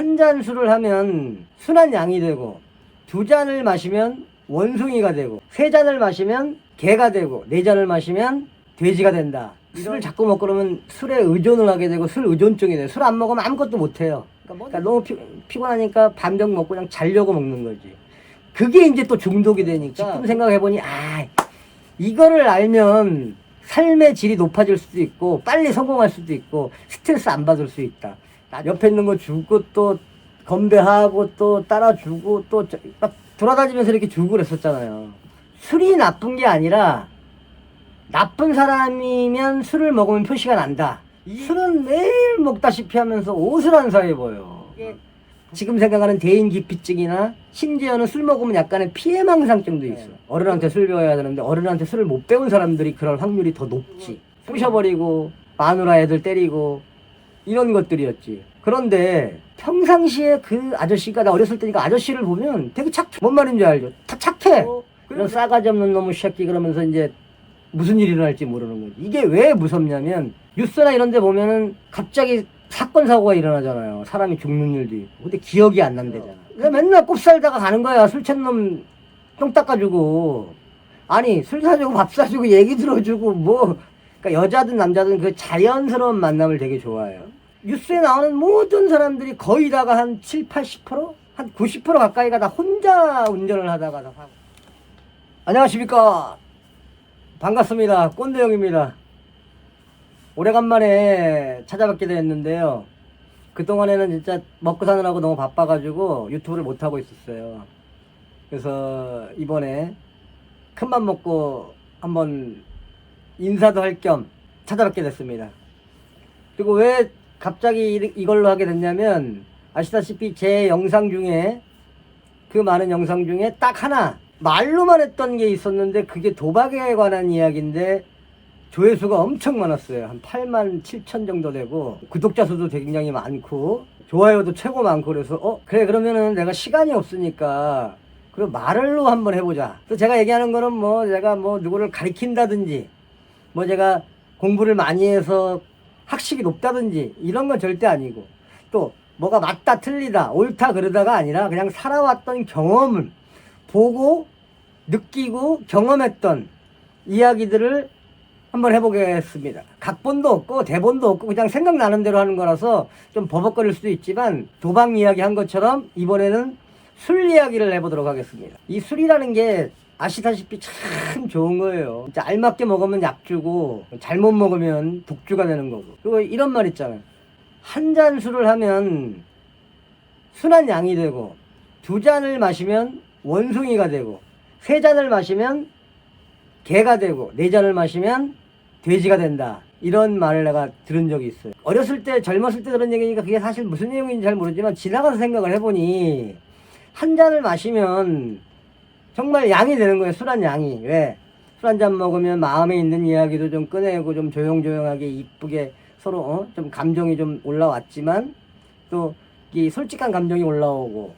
한 잔 술을 하면 순한 양이 되고, 두 잔을 마시면 원숭이가 되고, 세 잔을 마시면 개가 되고, 네 잔을 마시면 돼지가 된다. 술을 자꾸 먹고 그러면 술에 의존을 하게 되고 술 의존증이 돼요. 술 안 먹으면 아무것도 못해요. 그러니까 너무 피곤하니까 반병 먹고 그냥 자려고 먹는 거지. 그게 이제 또 중독이 되니까 지금 생각해보니 이거를 알면 삶의 질이 높아질 수도 있고 빨리 성공할 수도 있고 스트레스 안 받을 수 있다. 옆에 있는 거 주고 또 건배하고 또 따라주고 또 막 돌아다니면서 이렇게 주고 그랬었잖아요. 술이 나쁜 게 아니라 나쁜 사람이면 술을 먹으면 표시가 난다. 술은 매일 먹다시피 하면서 옷을 안 사 입어요. 지금 생각하는 대인기피증이나 심지어는 술 먹으면 약간의 피해망상증도 있어. 어른한테 술 배워야 되는데 어른한테 술을 못 배운 사람들이 그럴 확률이 더 높지. 부셔버리고 마누라 애들 때리고 이런 것들이었지. 그런데 평상시에 그 아저씨가, 나 어렸을 때니까 아저씨를 보면 되게 착해. 뭔 말인지 알죠? 다 착해. 이런 싸가지 없는 놈의 새끼 그러면서 이제 무슨 일이 일어날지 모르는 거지. 이게 왜 무섭냐면 뉴스나 이런 데 보면은 갑자기 사건 사고가 일어나잖아요. 사람이 죽는 일도 있고. 근데 기억이 안 난대잖아. 그래서 맨날 꼽살다가 가는 거야. 술 취한 놈 똥 닦아주고. 아니 술 사주고 밥 사주고 얘기 들어주고 뭐. 그러니까 여자든 남자든 그 자연스러운 만남을 되게 좋아해요. 뉴스에 나오는 모든 사람들이 거의 다가 한 7, 80%? 한 90% 가까이가 다 혼자 운전을 하다가 다 사고. 안녕하십니까. 반갑습니다. 꼰대형입니다. 오래간만에 찾아뵙게 됐는데요. 그동안에는 진짜 먹고 사느라고 너무 바빠가지고 유튜브를 못하고 있었어요. 그래서 이번에 큰맘 먹고 한번 인사도 할 겸 찾아뵙게 됐습니다. 그리고 왜 갑자기 이걸로 하게 됐냐면 아시다시피 제 영상 중에 그 많은 영상 중에 딱 하나 말로만 했던 게 있었는데 그게 도박에 관한 이야기인데 조회수가 엄청 많았어요. 한 8만 7천 정도 되고 구독자 수도 굉장히 많고 좋아요도 최고 많고 그래서 그래 그러면은 내가 시간이 없으니까 그럼 말로 한번 해보자. 또 제가 얘기하는 거는 뭐 제가 뭐 누구를 가리킨다든지 뭐 제가 공부를 많이 해서 학식이 높다든지 이런 건 절대 아니고 또 뭐가 맞다 틀리다 옳다 그러다가 아니라 그냥 살아왔던 경험을 보고 느끼고 경험했던 이야기들을 한번 해보겠습니다. 각본도 없고 대본도 없고 그냥 생각나는 대로 하는 거라서 좀 버벅거릴 수도 있지만 도박 이야기 한 것처럼 이번에는 술 이야기를 해보도록 하겠습니다. 이 술이라는 게 아시다시피 참 좋은 거예요. 진짜 알맞게 먹으면 약주고 잘못 먹으면 독주가 되는 거고. 그리고 이런 말 있잖아요. 한 잔 술을 하면 순한 양이 되고 두 잔을 마시면 원숭이가 되고 세 잔을 마시면 개가 되고 네 잔을 마시면 돼지가 된다. 이런 말을 내가 들은 적이 있어요. 어렸을 때 젊었을 때 들은 얘기니까 그게 사실 무슨 내용인지 잘 모르지만 지나가서 생각을 해보니 한 잔을 마시면 정말 양이 되는 거예요. 술한 양이. 왜? 술 한 잔 먹으면 마음에 있는 이야기도 좀 꺼내고 좀 조용조용하게 이쁘게 서로 좀 감정이 좀 올라왔지만 또 이 솔직한 감정이 올라오고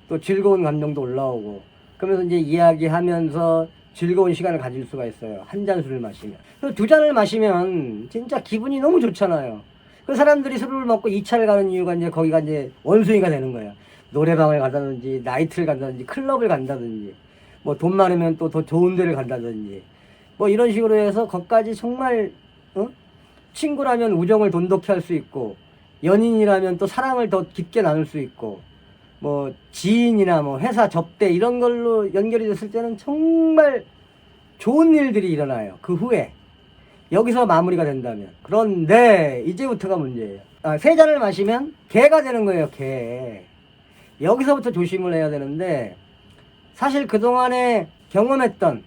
또 즐거운 감정도 올라오고 그러면서 이제 이야기하면서 즐거운 시간을 가질 수가 있어요. 한 잔 술을 마시면. 두 잔을 마시면 진짜 기분이 너무 좋잖아요. 그 사람들이 술을 먹고 2차를 가는 이유가 이제 거기가 이제 원숭이가 되는 거예요. 노래방을 간다든지 나이트를 간다든지 클럽을 간다든지 뭐 돈 많으면 또 더 좋은 데를 간다든지 뭐 이런 식으로 해서 거기까지 정말 친구라면 우정을 돈독히 할 수 있고 연인이라면 또 사랑을 더 깊게 나눌 수 있고 뭐 지인이나 뭐 회사 접대 이런 걸로 연결이 됐을 때는 정말 좋은 일들이 일어나요. 그 후에 여기서 마무리가 된다면. 그런데 이제부터가 문제예요. 세 잔을 마시면 개가 되는 거예요. 개. 여기서부터 조심을 해야 되는데 사실 그동안에 경험했던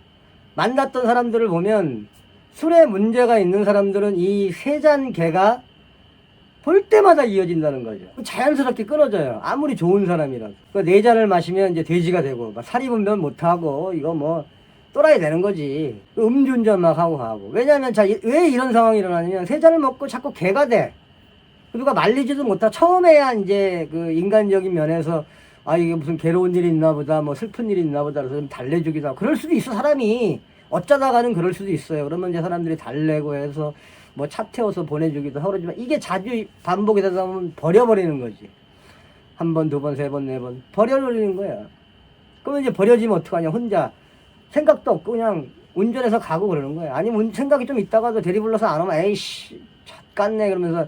만났던 사람들을 보면 술에 문제가 있는 사람들은 이 세 잔 개가 볼 때마다 이어진다는 거죠. 자연스럽게 끊어져요. 아무리 좋은 사람이라도. 네 잔을 마시면 이제 돼지가 되고 막 사리분별 못하고 이거 뭐 또라이 되는 거지. 음주운전 막 하고 가고. 왜냐면 왜 이런 상황이 일어나냐면 세 잔을 먹고 자꾸 개가 돼. 누가 말리지도 못하고 처음에야 이제 그 인간적인 면에서 이게 무슨 괴로운 일이 있나 보다 뭐 슬픈 일이 있나 보다 그래서 좀 달래주기도 하고 그럴 수도 있어. 사람이 어쩌다가는 그럴 수도 있어요. 그러면 이제 사람들이 달래고 해서 뭐 차 태워서 보내주기도 하고 그러지만 이게 자주 반복이 되다 보면 버려버리는 거지. 한 번, 두 번, 세 번, 네 번 버려버리는 거야. 그러면 이제 버려지면 어떡하냐. 혼자 생각도 없고 그냥 운전해서 가고 그러는 거야. 아니면 생각이 좀 있다가도 대리 불러서 안 오면 에이씨 젖같네 그러면서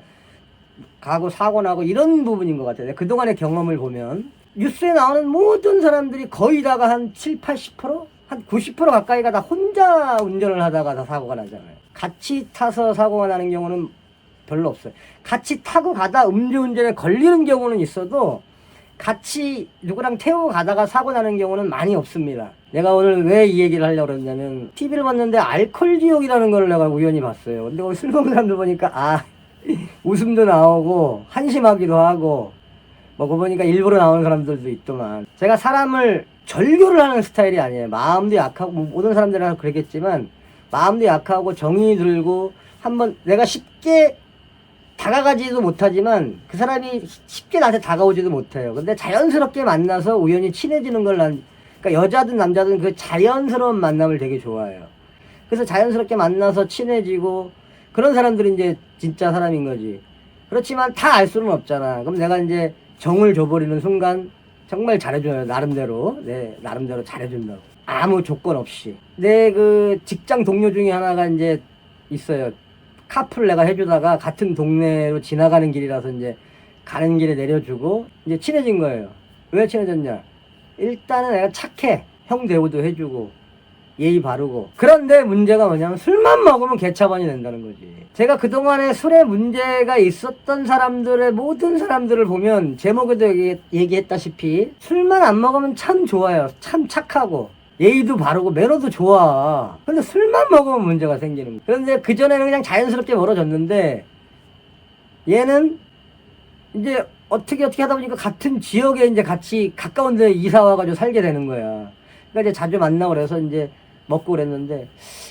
가고 사고 나고 이런 부분인 것 같아요. 그동안의 경험을 보면 뉴스에 나오는 모든 사람들이 거의 다가 한 7, 80%? 한 90% 가까이가 다 혼자 운전을 하다가 다 사고가 나잖아요. 같이 타서 사고가 나는 경우는 별로 없어요. 같이 타고 가다 음주운전에 걸리는 경우는 있어도 같이 누구랑 태우고 가다가 사고 나는 경우는 많이 없습니다. 내가 오늘 왜 이 얘기를 하려고 그랬냐면 TV를 봤는데 알코올 지옥이라는 걸 내가 우연히 봤어요. 근데 거기 술 먹는 사람들 보니까 웃음도 나오고 한심하기도 하고 먹어 보니까 일부러 나오는 사람들도 있더만. 제가 사람을 절교를 하는 스타일이 아니에요. 마음도 약하고 모든 사람들은 그러겠지만 마음도 약하고 정이 들고 한번 내가 쉽게 다가가지도 못하지만 그 사람이 쉽게 나한테 다가오지도 못해요. 근데 자연스럽게 만나서 우연히 친해지는 걸 그러니까 여자든 남자든 그 자연스러운 만남을 되게 좋아해요. 그래서 자연스럽게 만나서 친해지고 그런 사람들이 이제 진짜 사람인 거지. 그렇지만 다 알 수는 없잖아. 그럼 내가 이제 정을 줘버리는 순간 정말 잘해줘요. 나름대로. 네, 나름대로 잘해준다고. 아무 조건 없이. 내 그 직장 동료 중에 하나가 이제 있어요. 카풀 내가 해주다가 같은 동네로 지나가는 길이라서 이제 가는 길에 내려주고 이제 친해진 거예요. 왜 친해졌냐? 일단은 내가 착해. 형 대우도 해주고 예의 바르고. 그런데 문제가 뭐냐면 술만 먹으면 개차반이 된다는 거지. 제가 그동안에 술에 문제가 있었던 사람들의 모든 사람들을 보면 제목에도 얘기했다시피 술만 안 먹으면 참 좋아요. 참 착하고 예의도 바르고 매너도 좋아. 근데 술만 먹으면 문제가 생기는 거야. 그런데 그전에는 그냥 자연스럽게 멀어졌는데 얘는 이제 어떻게 하다 보니까 같은 지역에 이제 같이 가까운 데 이사 와가지고 살게 되는 거야. 그러니까 이제 자주 만나고 그래서 이제 먹고 그랬는데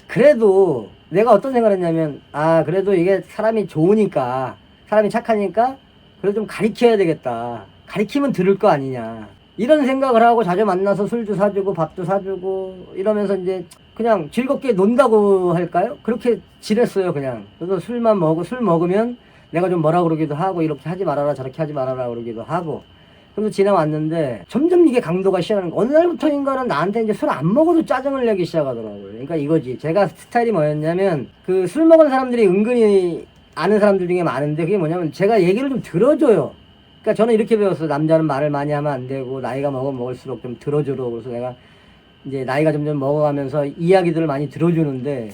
그래도 내가 어떤 생각을 했냐면 그래도 이게 사람이 좋으니까 사람이 착하니까 그래도 좀 가리켜야 되겠다. 가리키면 들을 거 아니냐. 이런 생각을 하고 자주 만나서 술도 사주고 밥도 사주고 이러면서 이제 그냥 즐겁게 논다고 할까요? 그렇게 지냈어요 그냥. 그래서 술 먹으면 내가 좀 뭐라 그러기도 하고 이렇게 하지 말아라 저렇게 하지 말아라 그러기도 하고. 그래서 지나왔는데 점점 이게 강도가 시작하는 거. 어느 날부터인가는 나한테 이제 술 안 먹어도 짜증을 내기 시작하더라고요. 그러니까 이거지. 제가 스타일이 뭐였냐면 그 술 먹은 사람들이 은근히 아는 사람들 중에 많은데 그게 뭐냐면 제가 얘기를 좀 들어줘요. 그러니까 저는 이렇게 배웠어요. 남자는 말을 많이 하면 안 되고 나이가 먹을수록 좀 들어주러. 그래서 내가 이제 나이가 점점 먹어가면서 이야기들을 많이 들어주는데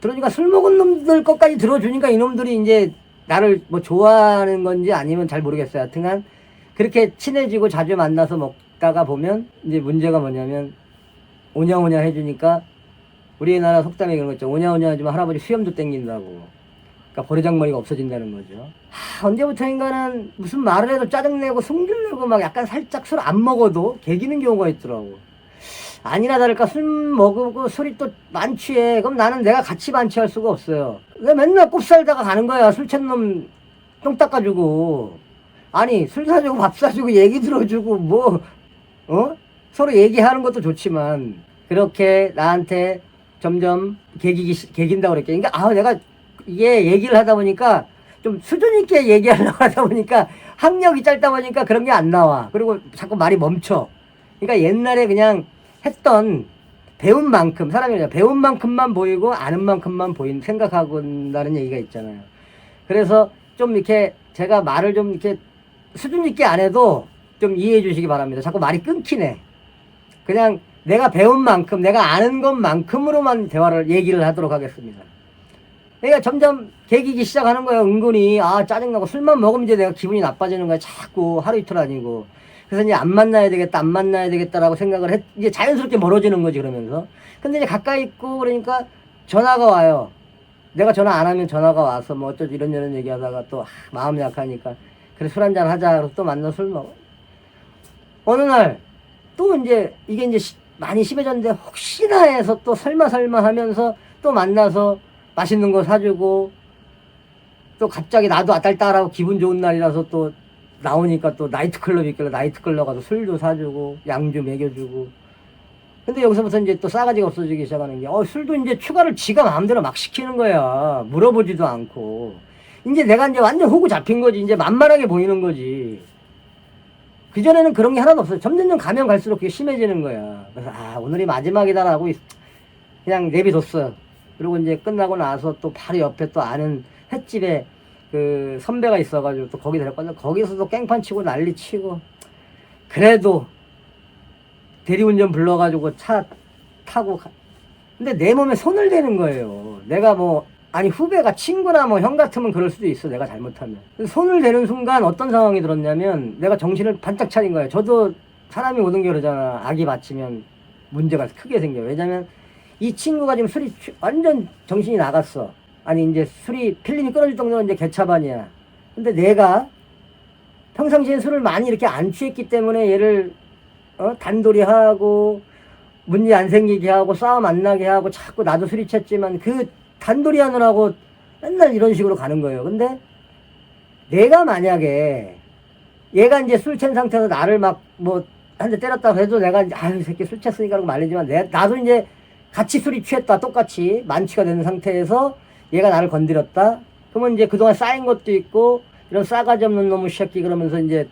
그러니까 술 먹은 놈들 것까지 들어주니까 이놈들이 이제 나를 뭐 좋아하는 건지 아니면 잘 모르겠어요. 하여튼간 그렇게 친해지고 자주 만나서 먹다가 보면 이제 문제가 뭐냐면 오냐오냐 해주니까 우리나라 속담에 그런 거 있죠. 오냐오냐 하지만 할아버지 수염도 땡긴다고. 그러니까 버르장머리가 없어진다는 거죠. 언제부터인가는 무슨 말을 해도 짜증내고 승질내고 막 약간 살짝 술 안 먹어도 개기는 경우가 있더라고. 아니나 다를까 술 먹고 술이 또 만취해. 그럼 나는 내가 같이 만취할 수가 없어요. 왜 맨날 꼽 살다가 가는 거야. 술 취한 놈 똥 닦아주고. 아니 술 사주고 밥 사주고 얘기 들어주고 서로 얘기하는 것도 좋지만 그렇게 나한테 점점 개긴다고 그랬게. 그러니까 내가 이게 얘기를 하다 보니까 좀 수준 있게 얘기하려고 하다 보니까 학력이 짧다 보니까 그런 게 안 나와. 그리고 자꾸 말이 멈춰. 그러니까 옛날에 그냥 했던 배운 만큼 사람이 그냥 배운 만큼만 보이고 아는 만큼만 생각하고 한다는 얘기가 있잖아요. 그래서 좀 이렇게 제가 말을 좀 이렇게 수준 있게 안 해도 좀 이해해 주시기 바랍니다. 자꾸 말이 끊기네. 그냥 내가 배운 만큼 내가 아는 것만큼으로만 얘기를 하도록 하겠습니다. 그러니까 점점 개기기 시작하는 거예요. 은근히 짜증나고 술만 먹으면 이제 내가 기분이 나빠지는 거야. 자꾸 하루 이틀 아니고. 그래서 이제 안 만나야 되겠다라고 생각을 이제 자연스럽게 멀어지는 거지 그러면서. 근데 이제 가까이 있고 그러니까 전화가 와요. 내가 전화 안 하면 전화가 와서 뭐 어쩌지 이런 얘기하다가 또 마음 약하니까 그래 술 한잔 하자. 그래서 또 만나 술 먹어. 어느 날 또 이제 이게 이제 많이 심해졌는데 혹시나 해서 또 설마 하면서 또 만나서 맛있는 거 사주고 또 갑자기 나도 아딸딸하고 기분 좋은 날이라서 또 나오니까 또 나이트클럽이 있길래 나이트클럽 가서 술도 사주고 양주 먹여주고. 근데 여기서부터 이제 또 싸가지가 없어지기 시작하는 게 술도 이제 추가를 지가 마음대로 막 시키는 거야. 물어보지도 않고. 이제 내가 이제 완전 호구 잡힌 거지. 이제 만만하게 보이는 거지. 그전에는 그런 게 하나도 없어요. 점점 가면 갈수록 그게 심해지는 거야. 그래서 오늘이 마지막이다라고 그냥 내비뒀어. 그리고 이제 끝나고 나서 또 바로 옆에 또 아는 횟집에 그 선배가 있어가지고 또 거기 데려갔는데 거기서도 깽판 치고 난리 치고, 그래도 대리운전 불러가지고 차 타고 근데 내 몸에 손을 대는 거예요. 내가 뭐 아니 후배가 친구나 뭐 형 같으면 그럴 수도 있어, 내가 잘못하면. 손을 대는 순간 어떤 상황이 들었냐면 내가 정신을 반짝 차린 거예요. 저도 사람이 모든 게 그러잖아. 악이 받치면 문제가 크게 생겨요. 왜냐면 이 친구가 지금 술이 완전 정신이 나갔어. 아니 이제 술이 필름이 끊어질 정도로 이제 개차반이야. 근데 내가 평상시에 술을 많이 이렇게 안 취했기 때문에 얘를 단돌이 하고 문제 안 생기게 하고 싸움 안 나게 하고, 자꾸 나도 술이 취했지만 그 단돌이 하느라고 맨날 이런 식으로 가는 거예요. 근데 내가 만약에 얘가 이제 술 취한 상태에서 나를 막 뭐 한 대 때렸다고 해도 내가 이제 아유 이 새끼 술 취했으니까 라고 말리지만, 나도 이제 같이 술이 취했다 똑같이 만취가 되는 상태에서 얘가 나를 건드렸다 그러면 이제 그동안 쌓인 것도 있고, 이런 싸가지 없는 놈의 새끼 그러면서 이제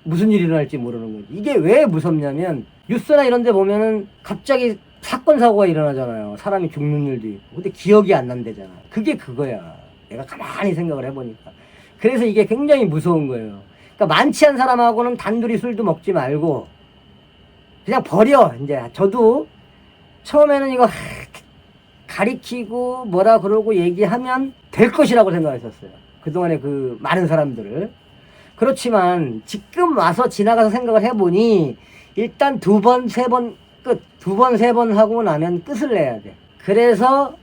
무슨 일이 일어날지 모르는 거지. 이게 왜 무섭냐면 뉴스나 이런 데 보면은 갑자기 사건 사고가 일어나잖아요. 사람이 죽는 일도 있고. 근데 기억이 안 난대잖아. 그게 그거야. 내가 가만히 생각을 해보니까. 그래서 이게 굉장히 무서운 거예요. 그러니까 만취한 사람하고는 단둘이 술도 먹지 말고 그냥 버려. 이제 저도 처음에는 이거 가리키고 뭐라 그러고 얘기하면 될 것이라고 생각했었어요. 그동안에 그 많은 사람들을. 그렇지만 지금 와서 지나가서 생각을 해보니 일단 두 번, 세 번 끝. 두 번, 세 번 하고 나면 끝을 내야 돼. 그래서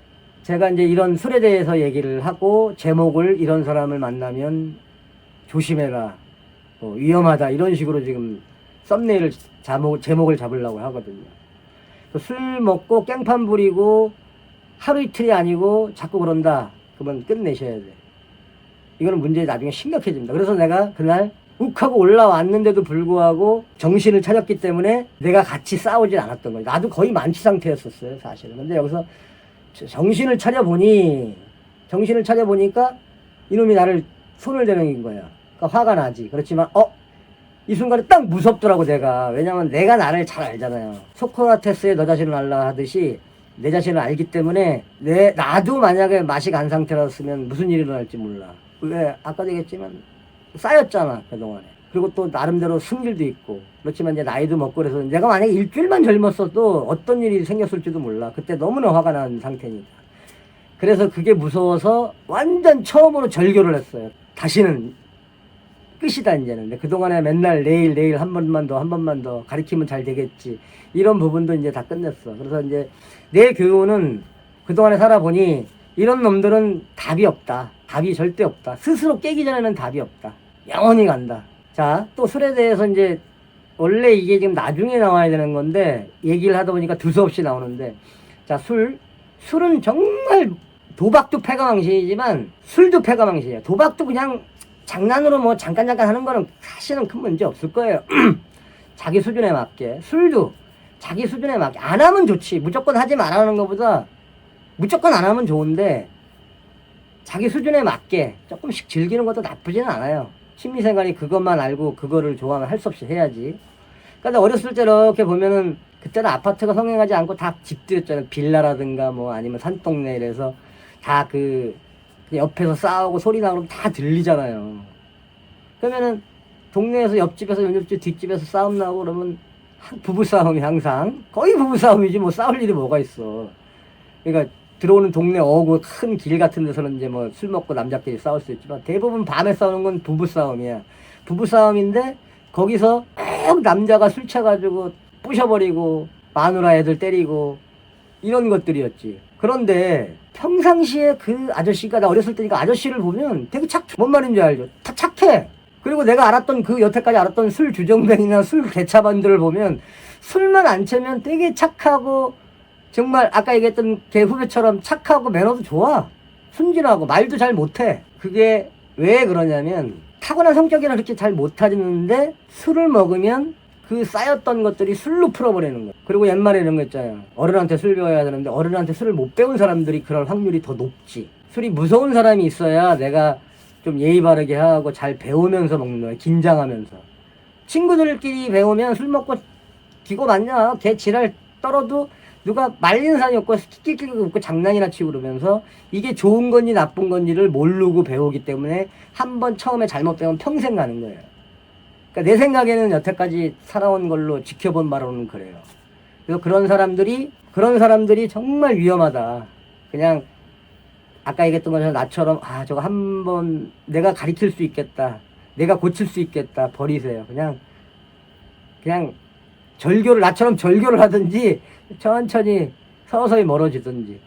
제가 이제 이런 술에 대해서 얘기를 하고, 제목을 이런 사람을 만나면 조심해라, 위험하다, 이런 식으로 지금 썸네일을 제목을 잡으려고 하거든요. 술 먹고 깽판 부리고 하루 이틀이 아니고 자꾸 그런다. 그러면 끝내셔야 돼. 이거는 문제 나중에 심각해집니다. 그래서 내가 그날 욱하고 올라왔는데도 불구하고 정신을 차렸기 때문에 내가 같이 싸우진 않았던 거예요. 나도 거의 만취 상태였었어요, 사실은. 근데 여기서 정신을 차려보니까 이놈이 나를 손을 대는 거야. 그러니까 화가 나지. 그렇지만 이 순간에 딱 무섭더라고, 내가. 왜냐면 내가 나를 잘 알잖아요. 소크라테스의 너 자신을 알라 하듯이 내 자신을 알기 때문에 나도 만약에 맛이 간 상태였으면 무슨 일이 일어날지 몰라. 왜? 아까도 얘기했지만 쌓였잖아, 그동안에. 그리고 또 나름대로 승질도 있고. 그렇지만 이제 나이도 먹고 그래서 내가 만약에 일주일만 젊었어도 어떤 일이 생겼을지도 몰라. 그때 너무나 화가 난 상태니까. 그래서 그게 무서워서 완전 처음으로 절교를 했어요. 다시는 끝이다 이제는. 근데 그동안에 맨날 내일 한 번만 더 가리키면 잘 되겠지, 이런 부분도 이제 다 끝냈어. 그래서 이제 내 교훈은 그동안에 살아보니 이런 놈들은 답이 없다. 답이 절대 없다. 스스로 깨기 전에는 답이 없다. 영원히 간다. 자, 또 술에 대해서 이제 원래 이게 지금 나중에 나와야 되는 건데 얘기를 하다 보니까 두서없이 나오는데, 자, 술은 정말 도박도 패가망신이지만 술도 패가망신이야. 도박도 그냥 장난으로 뭐 잠깐 하는 거는 사실은 큰 문제 없을 거예요. 자기 수준에 맞게. 술도 자기 수준에 맞게. 안 하면 좋지. 무조건 하지 말라는 것보다 무조건 안 하면 좋은데 자기 수준에 맞게 조금씩 즐기는 것도 나쁘지는 않아요. 취미생활이 그것만 알고 그거를 좋아하면 할 수 없이 해야지. 그러니까 어렸을 때 이렇게 보면은 그때는 아파트가 성행하지 않고 다 집들였잖아요. 빌라라든가 뭐 아니면 산동네 이래서 다 그 옆에서 싸우고 소리 나고 그러면 다 들리잖아요. 그러면은 동네에서 옆집에서 옆집 뒷집에서 싸움 나고 그러면 부부싸움이 항상 거의 부부싸움이지 뭐 싸울 일이 뭐가 있어. 그러니까 들어오는 동네 어구 큰 길 같은 데서는 이제 뭐 술 먹고 남자끼리 싸울 수 있지만 대부분 밤에 싸우는 건 부부싸움이야. 부부싸움인데 거기서 꼭 남자가 술 취해가지고 부셔버리고 마누라 애들 때리고 이런 것들이었지. 그런데 평상시에 그 아저씨가, 나 어렸을 때니까 아저씨를 보면 되게 착해. 뭔 말인지 알죠? 다 착해. 그리고 내가 알았던 그 여태까지 알았던 술 주정뱅이나 술 개차반들을 보면 술만 안 채면 되게 착하고 정말 아까 얘기했던 걔 후배처럼 착하고 매너도 좋아. 순진하고 말도 잘 못해. 그게 왜 그러냐면 타고난 성격이라 그렇게 잘 못하는데 술을 먹으면 그 쌓였던 것들이 술로 풀어버리는 거야. 그리고 옛말에 이런 거 있잖아요. 어른한테 술 배워야 되는데 어른한테 술을 못 배운 사람들이 그럴 확률이 더 높지. 술이 무서운 사람이 있어야 내가 좀 예의 바르게 하고 잘 배우면서 먹는 거야. 긴장하면서. 친구들끼리 배우면 술 먹고 기고 맞냐, 개 지랄 떨어도 누가 말리는 사람이 없고 끼끼끼 웃고 장난이나 치고 그러면서 이게 좋은 건지 나쁜 건지를 모르고 배우기 때문에 한번 처음에 잘못 배우면 평생 가는 거예요. 그러니까 내 생각에는 여태까지 살아온 걸로 지켜본 바로는 그래요. 그래서 그런 사람들이 정말 위험하다. 그냥 아까 얘기했던 것처럼 나처럼 저거 한번 내가 가르칠 수 있겠다, 내가 고칠 수 있겠다, 버리세요. 그냥 나처럼 절교를 하든지 천천히 서서히 멀어지든지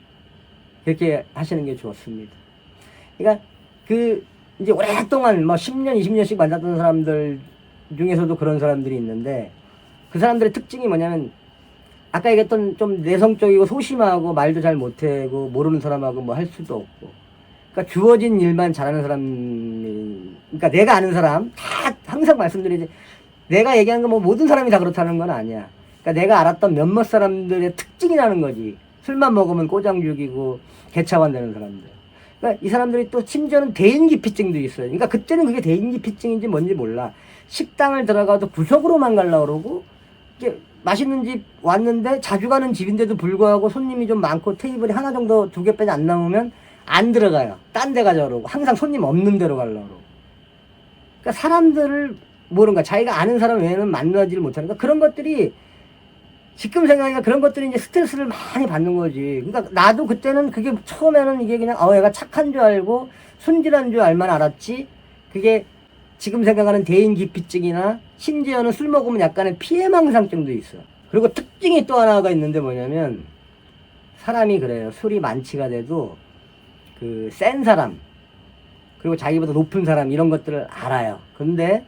그렇게 하시는 게 좋습니다. 그러니까 이제 오랫동안 10년, 20년씩 만났던 사람들 중에서도 그런 사람들이 있는데, 그 사람들의 특징이 뭐냐면 아까 얘기했던 좀 내성적이고 소심하고 말도 잘 못하고 모르는 사람하고 뭐 할 수도 없고, 그러니까 주어진 일만 잘하는 사람이, 그러니까 내가 아는 사람 다 항상 말씀드리지, 내가 얘기하는 건 뭐 모든 사람이 다 그렇다는 건 아니야. 그러니까 내가 알았던 몇몇 사람들의 특징이라는 거지. 술만 먹으면 꼬장 죽이고 개차반 되는 사람들. 그러니까 이 사람들이 또 심지어는 대인기피증도 있어요. 그러니까 그때는 그게 대인기피증인지 뭔지 몰라. 식당을 들어가도 구석으로만 가려고 그러고, 이게 맛있는 집 왔는데 자주 가는 집인데도 불구하고 손님이 좀 많고 테이블이 하나 정도 두 개 빼지 안 남으면 안 들어가요. 딴 데 가자고 그러고 항상 손님 없는 데로 가려고 그러고. 그러니까 사람들을 모르는가, 자기가 아는 사람 외에는 만나지를 못하니까 그런 것들이, 지금 생각하니까 그런 것들이 이제 스트레스를 많이 받는 거지. 그러니까 나도 그때는 그게 처음에는 이게 그냥 얘가 착한 줄 알고 순진한 줄 알만 알았지, 그게 지금 생각하는 대인기피증이나 심지어는 술 먹으면 약간의 피해망상증도 있어. 그리고 특징이 또 하나가 있는데 뭐냐면, 사람이 그래요. 술이 만취가 돼도 센 사람 그리고 자기보다 높은 사람 이런 것들을 알아요. 근데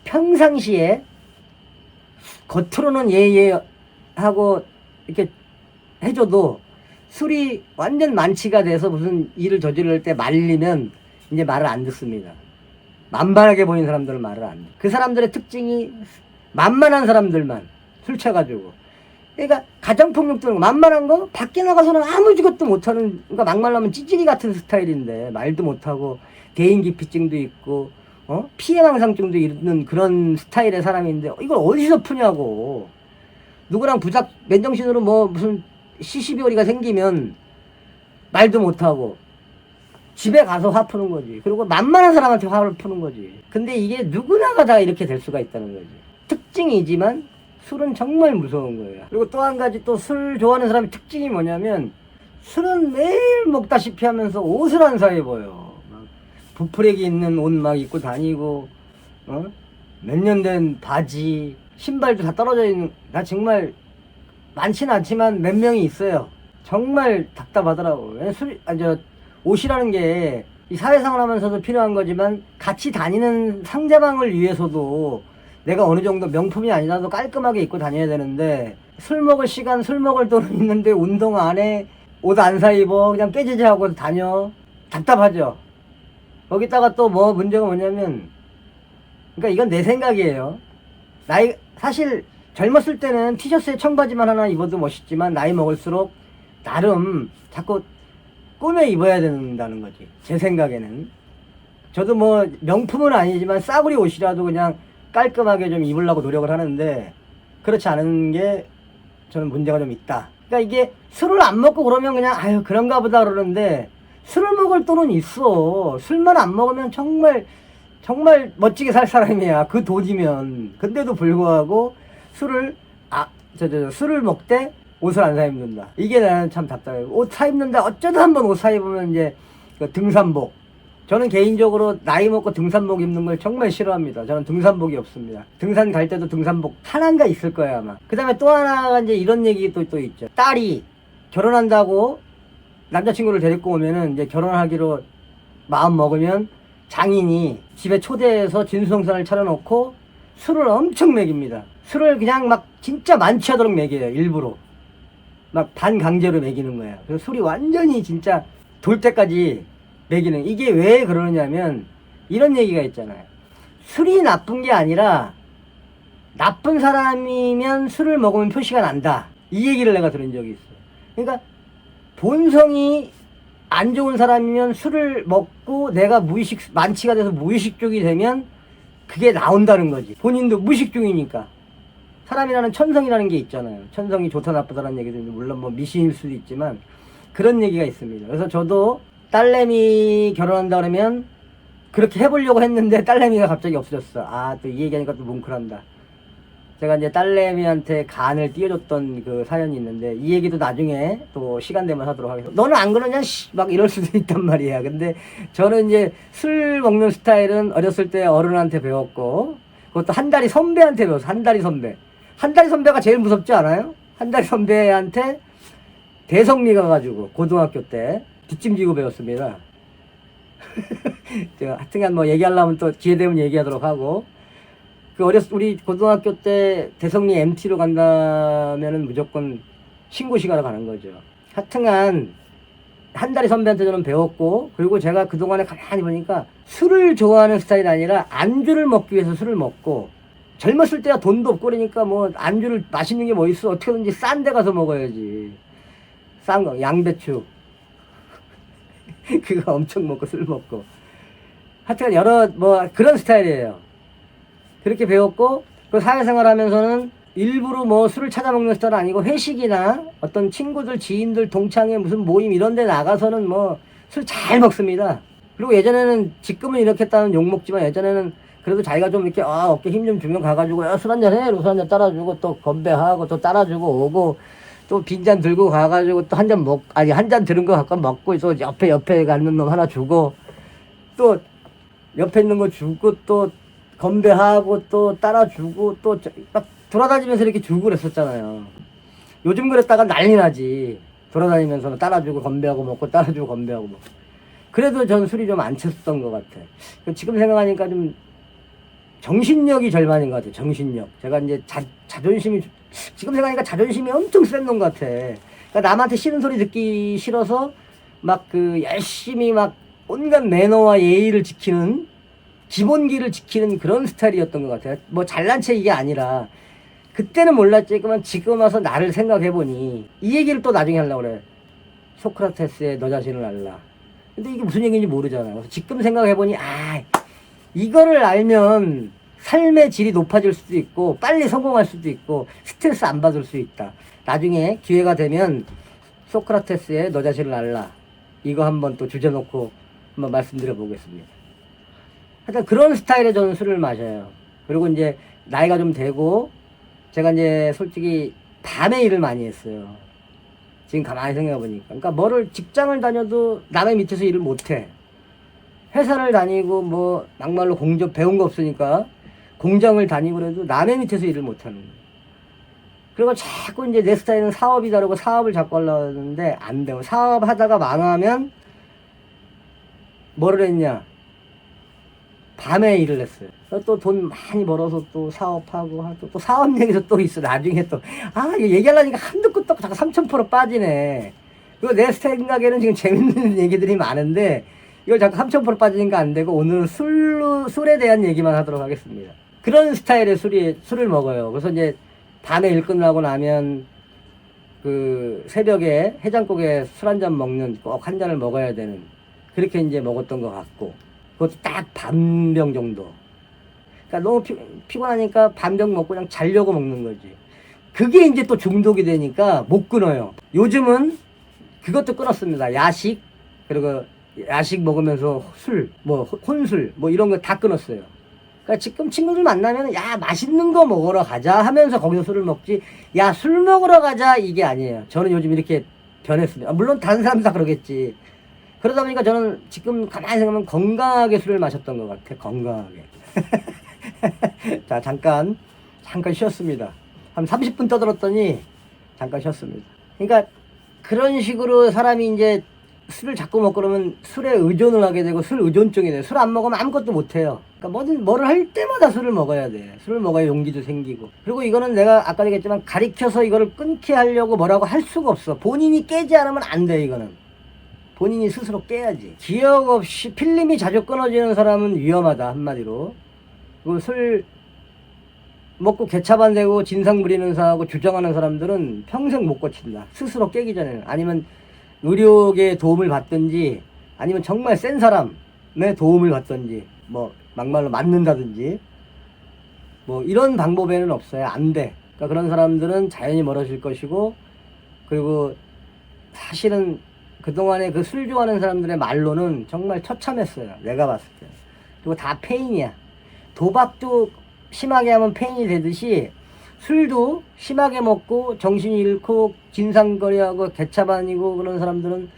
평상시에 겉으로는 예예 하고 이렇게 해줘도 술이 완전 만취가 돼서 무슨 일을 저지를 때 말리면 이제 말을 안 듣습니다. 만만하게 보이는 사람들은 말을 안 돼. 그 사람들의 특징이 만만한 사람들만 술 취해가지고, 그러니까 가정폭력도 만만한 거 밖에 나가서는 아무것도 못하는, 그러니까 막말하면 찌질이 같은 스타일인데 말도 못하고 대인기피증도 있고 피해망상증도 있는 그런 스타일의 사람인데 이걸 어디서 푸냐고. 누구랑 부작 맨정신으로 뭐 무슨 시시비오리가 생기면 말도 못하고 집에 가서 화 푸는 거지. 그리고 만만한 사람한테 화를 푸는 거지. 근데 이게 누구나가 다 이렇게 될 수가 있다는 거지. 특징이지만 술은 정말 무서운 거예요. 그리고 또 한 가지, 또 술 좋아하는 사람의 특징이 뭐냐면, 술은 매일 먹다시피 하면서 옷을 안 사 입어요. 막 부풀레기 있는 옷 막 입고 다니고, 몇 년 된 바지, 신발도 다 떨어져 있는, 나 정말 많지는 않지만 몇 명이 있어요. 정말 답답하더라고. 옷이라는 게 이 사회생활 하면서도 필요한 거지만 같이 다니는 상대방을 위해서도 내가 어느 정도 명품이 아니라도 깔끔하게 입고 다녀야 되는데, 술 먹을 시간, 술 먹을 돈은 있는데 운동 안 해, 옷 안 사 입어, 그냥 깨지지하고 다녀. 답답하죠. 거기다가 또 뭐 문제가 뭐냐면, 그러니까 이건 내 생각이에요. 사실 젊었을 때는 티셔츠에 청바지만 하나 입어도 멋있지만 나이 먹을수록 나름 자꾸 꾸며 입어야 된다는 거지. 제 생각에는. 저도 뭐 명품은 아니지만 싸구려 옷이라도 그냥 깔끔하게 좀 입으려고 노력을 하는데, 그렇지 않은 게 저는 문제가 좀 있다. 그러니까 이게 술을 안 먹고 그러면 그냥 그런가 보다 그러는데, 술을 먹을 돈은 있어. 술만 안 먹으면 정말 멋지게 살 사람이야. 그 돈이면. 근데도 불구하고 술을 먹되 옷을 안 사 입는다. 이게 나는 참 답답해요. 옷 사 입는다. 어쩌다 한번 옷 사 입으면 이제 등산복. 저는 개인적으로 나이 먹고 등산복 입는 걸 정말 싫어합니다. 저는 등산복이 없습니다. 등산 갈 때도 등산복 하나인가 있을 거예요, 아마. 그 다음에 또 하나가 이제 이런 얘기 또 있죠. 딸이 결혼한다고 남자친구를 데리고 오면은 이제 결혼하기로 마음 먹으면 장인이 집에 초대해서 진수성찬을 차려놓고 술을 엄청 먹입니다. 술을 그냥 막 진짜 만취하도록 먹여요, 일부러. 막 반강제로 먹이는 거예요. 그래서 술이 완전히 진짜 돌 때까지 먹이는. 이게 왜 그러냐면 이런 얘기가 있잖아요. 술이 나쁜 게 아니라 나쁜 사람이면 술을 먹으면 표시가 난다. 이 얘기를 내가 들은 적이 있어요. 그러니까 본성이 안 좋은 사람이면 술을 먹고 내가 만취가 돼서 무의식 쪽이 되면 그게 나온다는 거지. 본인도 무식 중이니까. 사람이라는 천성이라는 게 있잖아요. 천성이 좋다 나쁘다라는 얘기도 물론 뭐 미신일 수도 있지만 그런 얘기가 있습니다. 그래서 저도 딸내미 결혼한다 그러면 그렇게 해보려고 했는데 딸내미가 갑자기 없어졌어. 아, 또 이 얘기하니까 또 뭉클한다. 제가 이제 딸내미한테 간을 띄워줬던 그 사연이 있는데 이 얘기도 나중에 또 시간 되면 하도록 하겠습니다. 너는 안 그러냐? 막 이럴 수도 있단 말이야. 근데 저는 이제 술 먹는 스타일은 어렸을 때 어른한테 배웠고 그것도 한 다리 선배한테 배웠어. 한 다리 선배. 한 다리 선배가 제일 무섭지 않아요? 한 다리 선배한테 대성리 가가지고 고등학교 때 뒷짐지고 배웠습니다. 제가 하여튼간 뭐 얘기하려면 또 기회 되면 얘기하도록 하고 그 우리 고등학교 때 대성리 MT로 간다면은 무조건 신고식하러 가는 거죠. 하여튼간 한 다리 선배한테 저는 배웠고 그리고 제가 그동안에 가만히 보니까 술을 좋아하는 스타일이 아니라 안주를 먹기 위해서 술을 먹고 젊었을 때야 돈도 없고 그러니까 뭐 안주를 맛있는 게 뭐 있어 어떻게든지 싼 데 가서 먹어야지. 싼 거 양배추 그거 엄청 먹고 술 먹고 하여튼 여러 뭐 그런 스타일이에요. 그렇게 배웠고 그 사회생활 하면서는 일부러 뭐 술을 찾아 먹는 스타일은 아니고 회식이나 어떤 친구들 지인들 동창회 무슨 모임 이런 데 나가서는 뭐 술 잘 먹습니다. 그리고 예전에는 지금은 이렇게 했다는 욕 먹지만 예전에는 그래도 자기가 좀 이렇게 어깨 힘 좀 주면 가가지고 야, 술 한잔 해. 술 한잔 따라주고 또 건배하고 또 따라주고 오고 또 빈잔 들고 가가지고 또 한 잔 한 잔 들은 거 갖고 먹고 또 옆에 가는 놈 하나 주고 또 옆에 있는 거 주고 또 건배하고 또 따라주고 또 막 돌아다니면서 이렇게 주고 그랬었잖아요. 요즘 그랬다가 난리 나지. 돌아다니면서 따라주고 건배하고 먹고 따라주고 건배하고 먹고. 그래도 전 술이 좀 안 쳤던 것 같아. 지금 생각하니까 좀 정신력이 절반인 것 같아요. 정신력. 제가 이제 자존심이 지금 생각하니까 자존심이 엄청 센 놈 같아. 그러니까 남한테 싫은 소리 듣기 싫어서 막 그 열심히 막 온갖 매너와 예의를 지키는 기본기를 지키는 그런 스타일이었던 것 같아요. 뭐 잘난 체 이게 아니라 그때는 몰랐지만 지금 와서 나를 생각해보니 이 얘기를 또 나중에 하려고 그래. 소크라테스의 너 자신을 알라. 근데 이게 무슨 얘기인지 모르잖아요. 그래서 지금 생각해보니 이거를 알면 삶의 질이 높아질 수도 있고 빨리 성공할 수도 있고 스트레스 안 받을 수 있다. 나중에 기회가 되면 소크라테스의 너 자신을 알라. 이거 한번 또 주제 놓고 한번 말씀드려 보겠습니다. 하여튼 그런 스타일의 저는 술을 마셔요. 그리고 이제 나이가 좀 되고 제가 이제 솔직히 밤에 일을 많이 했어요. 지금 가만히 생각해 보니까. 그러니까 직장을 다녀도 남의 밑에서 일을 못 해. 회사를 다니고 뭐 막말로 배운 거 없으니까 공장을 다니고 그래도 남의 밑에서 일을 못 하는 거예요. 그리고 자꾸 이제 내 스타일은 사업이 다르고 사업을 잡고 하려는데 안 되고 사업 하다가 망하면 뭐를 했냐? 밤에 일을 했어요. 또 돈 많이 벌어서 또 사업하고 또 사업 얘기도 또 있어. 나중에 또 이거 얘기하려니까 한두 끝도 자꾸 3000% 빠지네. 그리고 내 생각에는 지금 재밌는 얘기들이 많은데 이걸 자꾸 3000% 빠지니까 안 되고 오늘은 술에 대한 얘기만 하도록 하겠습니다. 그런 스타일의 술을 먹어요. 그래서 이제 밤에 일 끝나고 나면 그 새벽에 해장국에 술 한 잔 먹는 꼭 한 잔을 먹어야 되는 그렇게 이제 먹었던 것 같고 그것도 딱 반병 정도. 그러니까 너무 피곤하니까 반병 먹고 그냥 자려고 먹는 거지. 그게 이제 또 중독이 되니까 못 끊어요. 요즘은 그것도 끊었습니다. 야식 그리고 야식 먹으면서 술, 뭐 혼술 뭐 이런 거 다 끊었어요. 그러니까 지금 친구들 만나면 야 맛있는 거 먹으러 가자 하면서 거기서 술을 먹지 야 술 먹으러 가자 이게 아니에요. 저는 요즘 이렇게 변했습니다. 물론 다른 사람도 다 그러겠지. 그러다 보니까 저는 지금 가만히 생각하면 건강하게 술을 마셨던 것 같아. 건강하게. 자 잠깐 쉬었습니다. 한 30분 떠들었더니 잠깐 쉬었습니다. 그러니까 그런 식으로 사람이 이제 술을 자꾸 먹고 그러면 술에 의존을 하게 되고 술 의존증이 돼요. 술 안 먹으면 아무것도 못해요. 그러니까 뭐를 할 때마다 술을 먹어야 돼. 술을 먹어야 용기도 생기고. 그리고 이거는 내가 아까 얘기했지만 가리켜서 이거를 끊게 하려고 뭐라고 할 수가 없어. 본인이 깨지 않으면 안 돼. 이거는 본인이 스스로 깨야지. 기억 없이 필름이 자주 끊어지는 사람은 위험하다 한마디로. 그리고 술 먹고 개차반 되고 진상 부리는 사람하고 주장하는 사람들은 평생 못 고친다. 스스로 깨기 전에는. 아니면 의료계의 도움을 받든지 아니면 정말 센 사람의 도움을 받든지 뭐 막말로 맞는다든지 뭐 이런 방법에는 없어요. 안 돼. 그러니까 그런 사람들은 자연히 멀어질 것이고, 그리고 사실은 그동안에 그 술 좋아하는 사람들의 말로는 정말 처참했어요. 내가 봤을 때. 그리고 다 페인이야. 도박도 심하게 하면 페인이 되듯이 술도 심하게 먹고 정신이 잃고 진상거리하고 개차반이고 그런 사람들은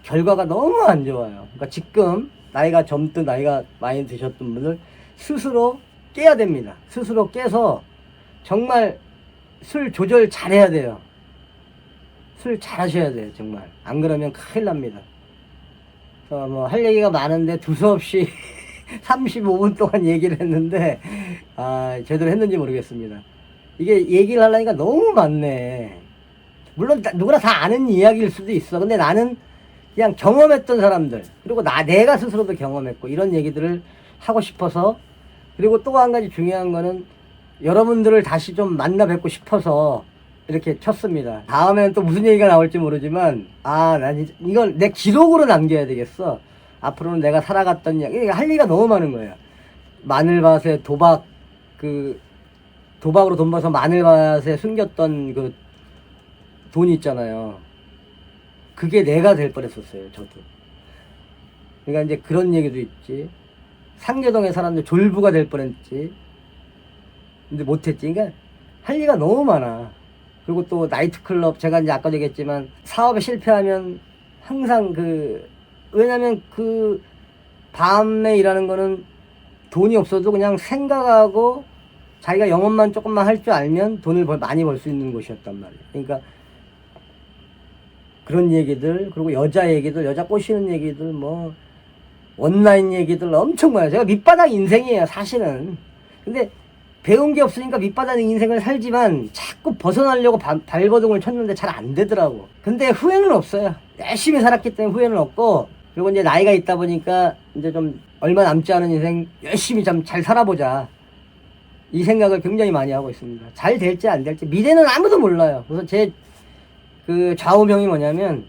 결과가 너무 안 좋아요. 그러니까 지금 나이가 젊든 나이가 많이 드셨던 분들 스스로 깨야 됩니다. 스스로 깨서 정말 술 조절 잘해야 돼요. 술 잘하셔야 돼요. 정말. 안 그러면 큰일 납니다. 뭐 할 얘기가 많은데 두서없이 35분 동안 얘기를 했는데 제대로 했는지 모르겠습니다. 이게 얘기를 하려니까 너무 많네. 물론 누구나 다 아는 이야기일 수도 있어. 근데 나는 그냥 경험했던 사람들, 그리고 내가 스스로도 경험했고 이런 얘기들을 하고 싶어서, 그리고 또 한 가지 중요한 거는 여러분들을 다시 좀 만나 뵙고 싶어서 이렇게 쳤습니다. 다음에는 또 무슨 얘기가 나올지 모르지만 난 이건 내 기록으로 남겨야 되겠어. 앞으로는 내가 살아갔던 이야기, 할 얘기가 너무 많은 거예요. 마늘밭에 도박으로 돈 벌어서 마늘밭에 숨겼던 그 돈이 있잖아요. 그게 내가 될 뻔했었어요. 저도. 그러니까 이제 그런 얘기도 있지. 상계동에 사람들 졸부가 될 뻔했지. 근데 못했지. 그러니까 할 얘기가 너무 많아. 그리고 또 나이트클럽, 제가 이제 아까도 얘기했지만 사업에 실패하면 항상 왜냐면 밤에 일하는 거는 돈이 없어도 그냥 생각하고 자기가 영업만 조금만 할 줄 알면 돈을 많이 벌 수 있는 곳이었단 말이에요. 그러니까 그런 얘기들, 그리고 여자 얘기들, 여자 꼬시는 얘기들, 뭐 원라인 얘기들 엄청 많아요. 제가 밑바닥 인생이에요, 사실은. 근데 배운 게 없으니까 밑바닥 인생을 살지만 자꾸 벗어나려고 발버둥을 쳤는데 잘 안 되더라고. 근데 후회는 없어요. 열심히 살았기 때문에 후회는 없고, 그리고 이제 나이가 있다 보니까 이제 좀 얼마 남지 않은 인생 열심히 좀 잘 살아보자, 이 생각을 굉장히 많이 하고 있습니다. 잘 될지 안 될지 미래는 아무도 몰라요. 그래서 제 좌우명이 뭐냐면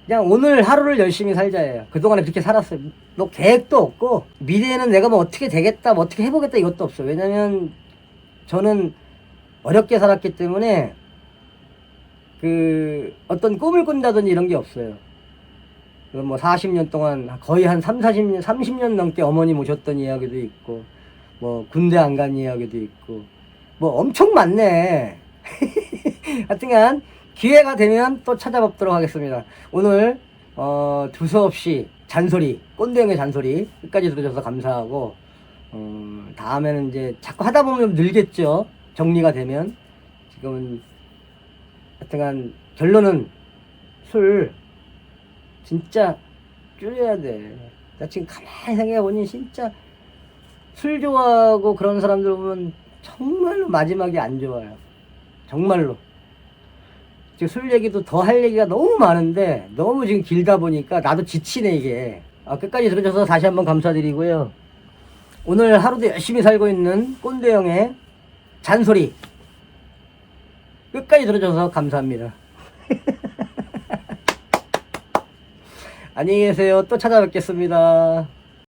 그냥 오늘 하루를 열심히 살자예요. 그동안에 그렇게 살았어요. 뭐 계획도 없고 미래에는 내가 뭐 어떻게 되겠다, 뭐 어떻게 해보겠다 이것도 없어요. 왜냐면 저는 어렵게 살았기 때문에 어떤 꿈을 꾼다든지 이런 게 없어요. 뭐 40년 동안 거의 한 30년 넘게 어머니 모셨던 이야기도 있고, 뭐 군대 안 간 이야기도 있고, 뭐 엄청 많네. 하여튼간 기회가 되면 또 찾아뵙도록 하겠습니다. 오늘 두서없이 잔소리, 꼰대형의 잔소리 끝까지 들어줘서 감사하고, 다음에는 이제 자꾸 하다 보면 늘겠죠. 정리가 되면. 지금은 하여튼간 결론은 술 진짜 줄여야 돼. 나 지금 가만히 생각해보니 진짜 술 좋아하고 그런 사람들 보면 정말로 마지막이 안 좋아요. 정말로. 지금 술 얘기도 더 할 얘기가 너무 많은데 너무 지금 길다 보니까 나도 지치네 이게. 끝까지 들어줘서 다시 한번 감사드리고요. 오늘 하루도 열심히 살고 있는 꼰대형의 잔소리 끝까지 들어줘서 감사합니다. 안녕히 계세요. 또 찾아뵙겠습니다.